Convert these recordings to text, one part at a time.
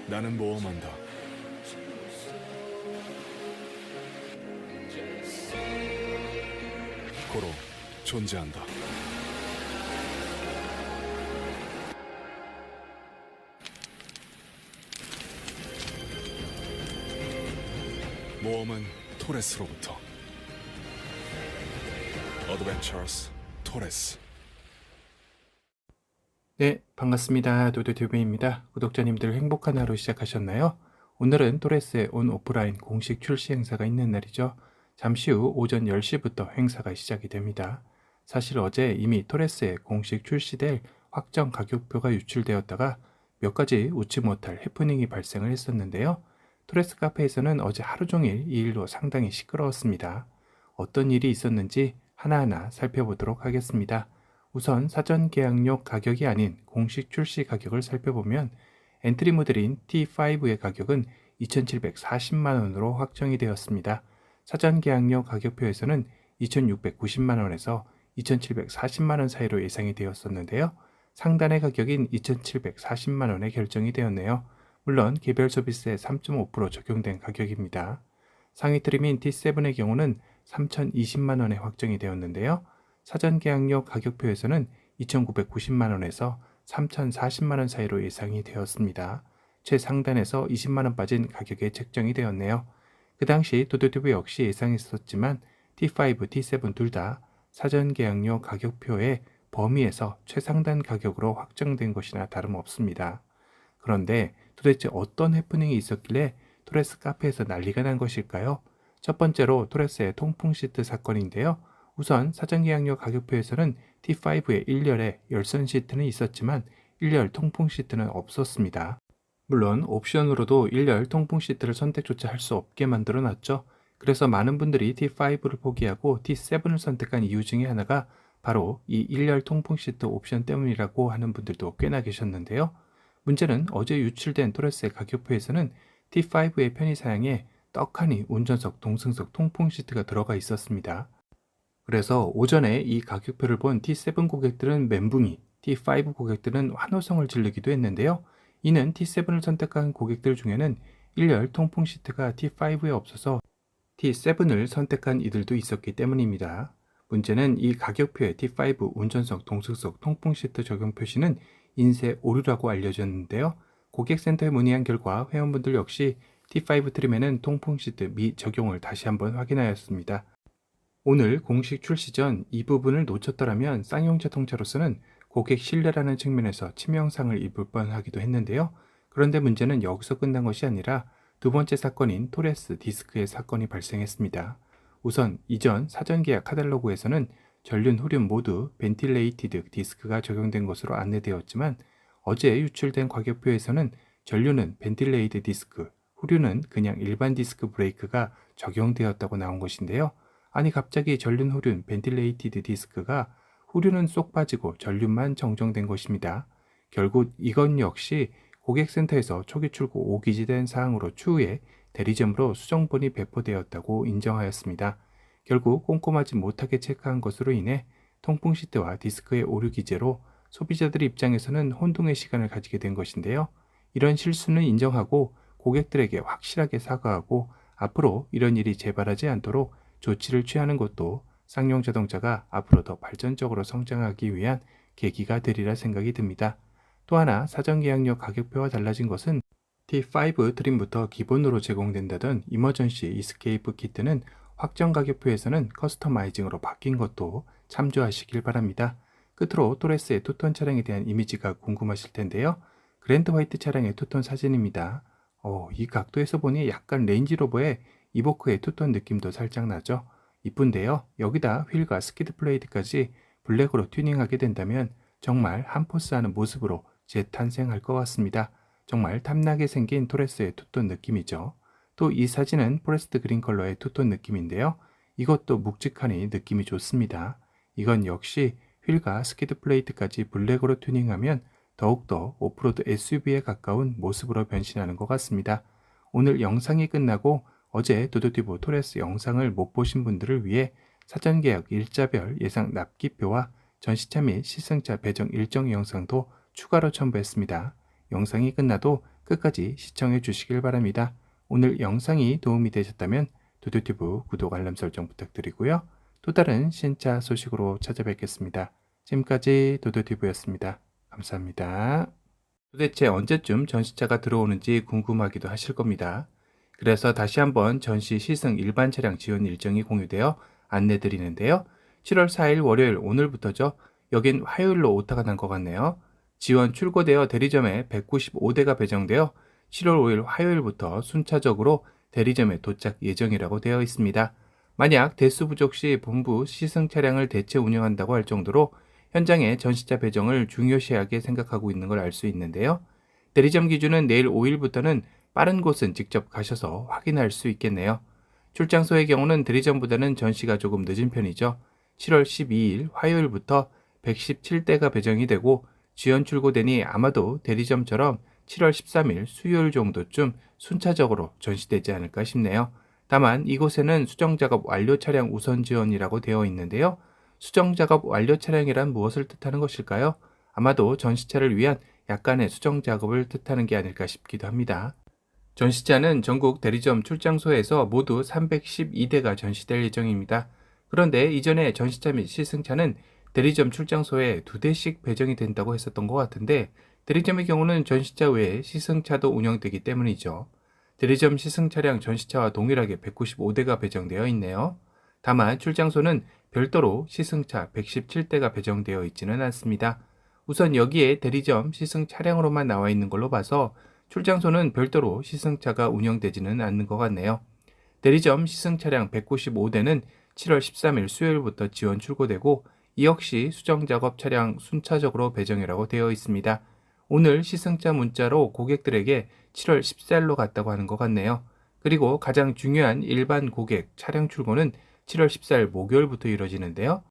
나는 모험한다. 고로 존재한다. 모험은 토레스로부터. 어드벤처러스 토레스. 네, 반갑습니다. 도도튜브입니다. 구독자님들 행복한 하루 시작하셨나요? 오늘은 토레스의 온 오프라인 공식 출시 행사가 있는 날이죠. 잠시 후 오전 10시부터 행사가 시작이 됩니다. 사실 어제 이미 토레스의 공식 출시될 확정 가격표가 유출되었다가 몇 가지 웃지 못할 해프닝이 발생을 했었는데요. 토레스 카페에서는 어제 하루 종일 이 일로 상당히 시끄러웠습니다. 어떤 일이 있었는지 하나하나 살펴보도록 하겠습니다. 우선 사전 계약료 가격이 아닌 공식 출시 가격을 살펴보면 엔트리 모델인 T5의 가격은 2,740만원으로 확정이 되었습니다. 사전 계약료 가격표에서는 2,690만원에서 2,740만원 사이로 예상이 되었었는데요. 상단의 가격인 2,740만원에 결정이 되었네요. 물론 개별 서비스에 3.5% 적용된 가격입니다. 상위 트림인 T7의 경우는 3,020만원에 확정이 되었는데요. 사전 계약료 가격표에서는 2,990만원에서 3,040만원 사이로 예상이 되었습니다. 최상단에서 20만원 빠진 가격에 책정이 되었네요. 그 당시 도도튜브 역시 예상했었지만 T5, T7 둘 다 사전 계약료 가격표의 범위에서 최상단 가격으로 확정된 것이나 다름없습니다. 그런데 도대체 어떤 해프닝이 있었길래 토레스 카페에서 난리가 난 것일까요? 첫 번째로 토레스의 통풍 시트 사건인데요. 우선 사전 계약료 가격표에서는 T5의 1열에 열선 시트는 있었지만 1열 통풍 시트는 없었습니다. 물론 옵션으로도 1열 통풍 시트를 선택조차 할 수 없게 만들어 놨죠. 그래서 많은 분들이 T5를 포기하고 T7을 선택한 이유 중에 하나가 바로 이 1열 통풍 시트 옵션 때문이라고 하는 분들도 꽤나 계셨는데요. 문제는 어제 유출된 토레스의 가격표에서는 T5의 편의사양에 떡하니 운전석, 동승석 통풍 시트가 들어가 있었습니다. 그래서 오전에 이 가격표를 본 T7 고객들은 멘붕이, T5 고객들은 환호성을 지르기도 했는데요. 이는 T7을 선택한 고객들 중에는 1열 통풍 시트가 T5에 없어서 T7을 선택한 이들도 있었기 때문입니다. 문제는 이 가격표의 T5 운전석, 동승석 통풍 시트 적용 표시는 인쇄 오류라고 알려졌는데요. 고객센터에 문의한 결과 회원분들 역시 T5 트림에는 통풍 시트 미적용을 다시 한번 확인하였습니다. 오늘 공식 출시 전 이 부분을 놓쳤더라면 쌍용 자동차로서는 고객 신뢰라는 측면에서 치명상을 입을 뻔하기도 했는데요. 그런데 문제는 여기서 끝난 것이 아니라 두 번째 사건인 토레스 디스크의 사건이 발생했습니다. 우선 이전 사전 계약 카탈로그에서는 전륜, 후륜 모두 벤틸레이티드 디스크가 적용된 것으로 안내되었지만 어제 유출된 가격표에서는 전륜은 벤틸레이드 디스크, 후륜은 그냥 일반 디스크 브레이크가 적용되었다고 나온 것인데요. 아니 갑자기 전륜, 후륜, 벤틸레이티드 디스크가 후륜은 쏙 빠지고 전륜만 정정된 것입니다. 결국 이건 역시 고객센터에서 초기 출고 오기지된 사항으로 추후에 대리점으로 수정본이 배포되었다고 인정하였습니다. 결국 꼼꼼하지 못하게 체크한 것으로 인해 통풍 시트와 디스크의 오류 기재로 소비자들 입장에서는 혼동의 시간을 가지게 된 것인데요. 이런 실수는 인정하고 고객들에게 확실하게 사과하고 앞으로 이런 일이 재발하지 않도록 조치를 취하는 것도 쌍용 자동차가 앞으로 더 발전적으로 성장하기 위한 계기가 되리라 생각이 듭니다. 또 하나 사전 계약료 가격표와 달라진 것은 T5 트림부터 기본으로 제공된다던 이머전시 이스케이프 키트는 확정 가격표에서는 커스터마이징으로 바뀐 것도 참조하시길 바랍니다. 끝으로 토레스의 투톤 차량에 대한 이미지가 궁금하실 텐데요. 그랜드 화이트 차량의 투톤 사진입니다. 이 각도에서 보니 약간 레인지로버의 이보크의 투톤 느낌도 살짝 나죠. 이쁜데요. 여기다 휠과 스키드 플레이트까지 블랙으로 튜닝하게 된다면 정말 한포스하는 모습으로 재탄생할 것 같습니다. 정말 탐나게 생긴 토레스의 투톤 느낌이죠. 또 이 사진은 포레스트 그린 컬러의 투톤 느낌인데요. 이것도 묵직하니 느낌이 좋습니다. 이건 역시 휠과 스키드 플레이트까지 블랙으로 튜닝하면 더욱더 오프로드 SUV에 가까운 모습으로 변신하는 것 같습니다. 오늘 영상이 끝나고 어제 도도티브 토레스 영상을 못 보신 분들을 위해 사전계약 일자별 예상 납기표와 전시차 및 시승차 배정 일정 영상도 추가로 첨부했습니다. 영상이 끝나도 끝까지 시청해 주시길 바랍니다. 오늘 영상이 도움이 되셨다면 두두튜브 구독 알람 설정 부탁드리고요. 또 다른 신차 소식으로 찾아뵙겠습니다. 지금까지 두두튜브였습니다. 감사합니다. 도대체 언제쯤 전시차가 들어오는지 궁금하기도 하실 겁니다. 그래서 다시 한번 전시 시승 일반 차량 지원 일정이 공유되어 안내 드리는데요. 7월 4일 월요일 오늘부터죠. 여긴 화요일로 오타가 난 것 같네요. 지원 출고되어 대리점에 195대가 배정되어 7월 5일 화요일부터 순차적으로 대리점에 도착 예정이라고 되어 있습니다. 만약 대수 부족 시 본부 시승 차량을 대체 운영한다고 할 정도로 현장의 전시차 배정을 중요시하게 생각하고 있는 걸 알 수 있는데요. 대리점 기준은 내일 5일부터는 빠른 곳은 직접 가셔서 확인할 수 있겠네요. 출장소의 경우는 대리점보다는 전시가 조금 늦은 편이죠. 7월 12일 화요일부터 117대가 배정이 되고 지연 출고되니 아마도 대리점처럼 7월 13일 수요일 정도쯤 순차적으로 전시되지 않을까 싶네요. 다만 이곳에는 수정작업 완료 차량 우선 지원이라고 되어 있는데요. 수정작업 완료 차량이란 무엇을 뜻하는 것일까요? 아마도 전시차를 위한 약간의 수정작업을 뜻하는 게 아닐까 싶기도 합니다. 전시차는 전국 대리점 출장소에서 모두 312대가 전시될 예정입니다. 그런데 이전에 전시차 및 시승차는 대리점 출장소에 2대씩 배정이 된다고 했었던 것 같은데 대리점의 경우는 전시차 외에 시승차도 운영되기 때문이죠. 대리점 시승차량 전시차와 동일하게 195대가 배정되어 있네요. 다만 출장소는 별도로 시승차 117대가 배정되어 있지는 않습니다. 우선 여기에 대리점 시승 차량으로만 나와 있는 걸로 봐서 출장소는 별도로 시승차가 운영되지는 않는 것 같네요. 대리점 시승 차량 195대는 7월 13일 수요일부터 지원 출고되고 이 역시 수정작업 차량 순차적으로 배정이라고 되어 있습니다. 오늘 시승차 문자로 고객들에게 7월 14일로 갔다고 하는 것 같네요. 그리고 가장 중요한 일반 고객 차량 출고는 7월 14일 목요일부터 이루어지는데요.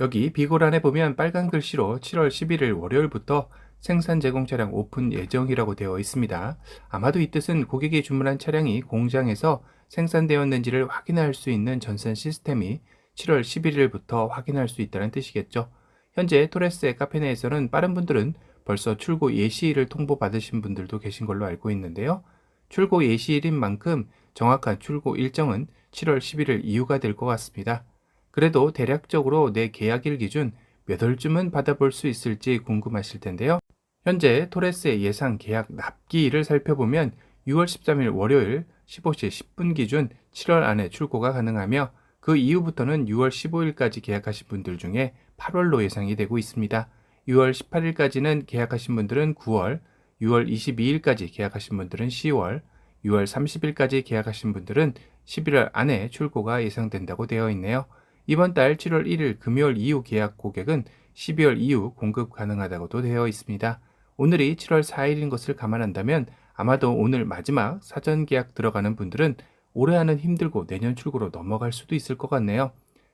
여기 비고란에 보면 빨간 글씨로 7월 11일 월요일부터 생산 제공 차량 오픈 예정이라고 되어 있습니다. 아마도 이 뜻은 고객이 주문한 차량이 공장에서 생산되었는지를 확인할 수 있는 전산 시스템이 7월 11일부터 확인할 수 있다는 뜻이겠죠. 현재 토레스의 카페 내에서는 빠른 분들은 벌써 출고 예시일을 통보받으신 분들도 계신 걸로 알고 있는데요. 출고 예시일인 만큼 정확한 출고 일정은 7월 11일 이후가 될 것 같습니다. 그래도 대략적으로 내 계약일 기준 몇 월쯤은 받아볼 수 있을지 궁금하실 텐데요. 현재 토레스의 예상 계약 납기일을 살펴보면 6월 13일 월요일 15시 10분 기준 7월 안에 출고가 가능하며 그 이후부터는 6월 15일까지 계약하신 분들 중에 8월로 예상이 되고 있습니다. 6월 18일까지는 계약하신 분들은 9월, 6월 22일까지 계약하신 분들은 10월, 6월 30일까지 계약하신 분들은 11월 안에 출고가 예상된다고 되어 있네요. 이번 달 7월 1일 금요일 이후 계약 고객은 12월 이후 공급 가능하다고도 되어 있습니다. 오늘이 7월 4일인 것을 감안한다면 아마도 오늘 마지막 사전 계약 들어가는 분들은 올해와는 힘들고 내년 출고로 넘어갈 수도 있을 것 같네요.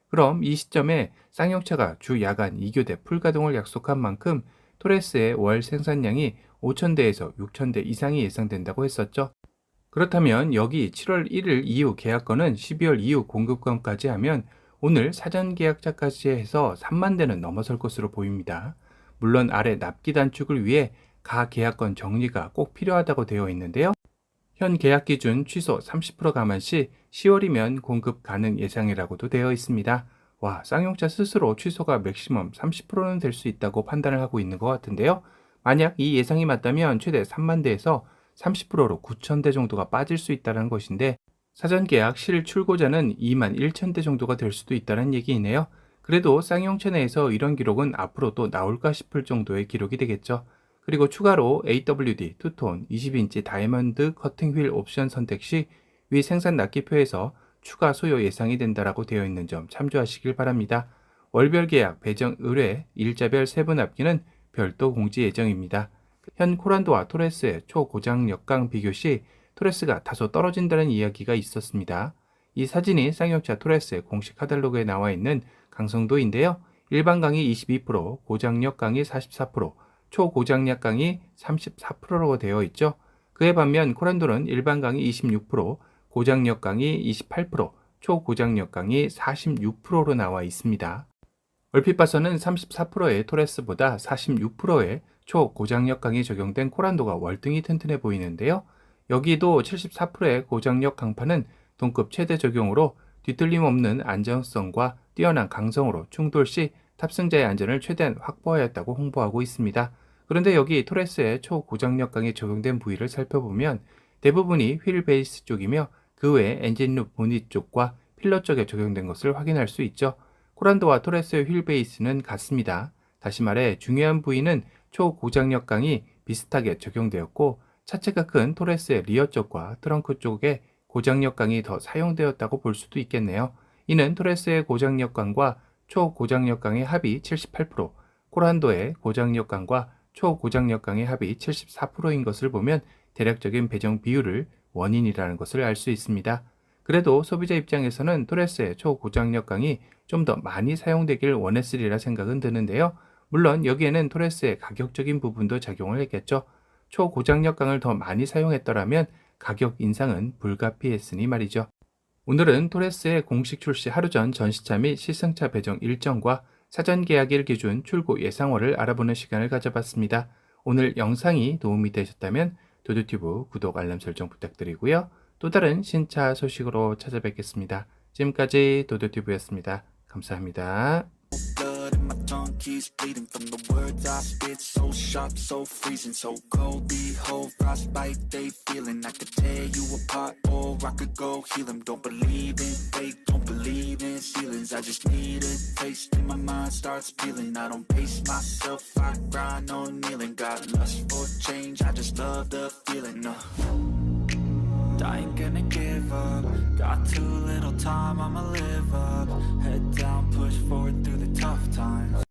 그럼 이 시점에 쌍용차가 주 야간 2교대 풀가동을 약속한 만큼 토레스의 월 생산량이 5,000대에서 6,000대 이상이 예상된다고 했었죠. 그렇다면 여기 7월 1일 이후 계약건은 12월 이후 공급건까지 하면 오늘 사전 계약자까지 해서 3만 대는 넘어설 것으로 보입니다. 물론 아래 납기 단축을 위해 가 계약건 정리가 꼭 필요하다고 되어 있는데요. 현 계약 기준 취소 30% 감안 시 10월이면 공급 가능 예상이라고도 되어 있습니다. 와, 쌍용차 스스로 취소가 맥시멈 30%는 될 수 있다고 판단을 하고 있는 것 같은데요. 만약 이 예상이 맞다면 최대 3만 대에서 30%로 9,000대 정도가 빠질 수 있다는 것인데 사전 계약 실 출고자는 2만 1,000대 정도가 될 수도 있다는 얘기이네요. 그래도 쌍용차 내에서 이런 기록은 앞으로 또 나올까 싶을 정도의 기록이 되겠죠. 그리고 추가로 AWD, 투톤, 20인치 다이아몬드 커팅 휠 옵션 선택 시 위 생산 납기표에서 추가 소요 예상이 된다라고 되어 있는 점 참조하시길 바랍니다. 월별 계약, 배정 의뢰, 일자별 세부 납기는 별도 공지 예정입니다. 현 코란도와 토레스의 초고장 역강 비교 시 토레스가 다소 떨어진다는 이야기가 있었습니다. 이 사진이 쌍용차 토레스의 공식 카탈로그에 나와 있는 강성도인데요. 일반 강이 22%, 고장력 강이 44%, 초고장력 강이 34%로 되어 있죠. 그에 반면 코란도는 일반 강이 26%, 고장력 강이 28%, 초고장력 강이 46%로 나와 있습니다. 얼핏 봐서는 34%의 토레스보다 46%의 초고장력 강이 적용된 코란도가 월등히 튼튼해 보이는데요. 여기도 74%의 고장력 강판은 동급 최대 적용으로 뒤틀림 없는 안정성과 뛰어난 강성으로 충돌 시 탑승자의 안전을 최대한 확보하였다고 홍보하고 있습니다. 그런데 여기 토레스의 초고장력 강이 적용된 부위를 살펴보면 대부분이 휠 베이스 쪽이며 그 외에 엔진룸 보닛 쪽과 필러 쪽에 적용된 것을 확인할 수 있죠. 코란도와 토레스의 휠 베이스는 같습니다. 다시 말해 중요한 부위는 초고장력 강이 비슷하게 적용되었고 차체가 큰 토레스의 리어 쪽과 트렁크 쪽에 고장력 강이 더 사용되었다고 볼 수도 있겠네요. 이는 토레스의 고장력 강과 초고장력 강의 합이 78%, 코란도의 고장력 강과 초고장력 강의 합이 74%인 것을 보면 대략적인 배정 비율을 원인이라는 것을 알 수 있습니다. 그래도 소비자 입장에서는 토레스의 초고장력 강이 좀 더 많이 사용되길 원했으리라 생각은 드는데요. 물론 여기에는 토레스의 가격적인 부분도 작용을 했겠죠. 초고장력 강을 더 많이 사용했더라면 가격 인상은 불가피했으니 말이죠. 오늘은 토레스의 공식 출시 하루 전 전시차 및 시승차 배정 일정과 사전 계약일 기준 출고 예상월을 알아보는 시간을 가져봤습니다. 오늘 영상이 도움이 되셨다면 도도튜브 구독 알람 설정 부탁드리고요. 또 다른 신차 소식으로 찾아뵙겠습니다. 지금까지 도도튜브였습니다. 감사합니다. Blood in my tongue keeps bleeding from the words I spit. So sharp, so freezing, so cold. Behold, frostbite they feeling. I could tear you apart, or I could go heal them. Don't believe in fate, don't believe in ceilings. I just need a taste, and my mind starts peeling. I don't pace myself, I grind on kneeling. Got lust for change, I just love the feeling. I ain't gonna give up. Got too little time, I'ma live up. Head down, push forward through the tough times.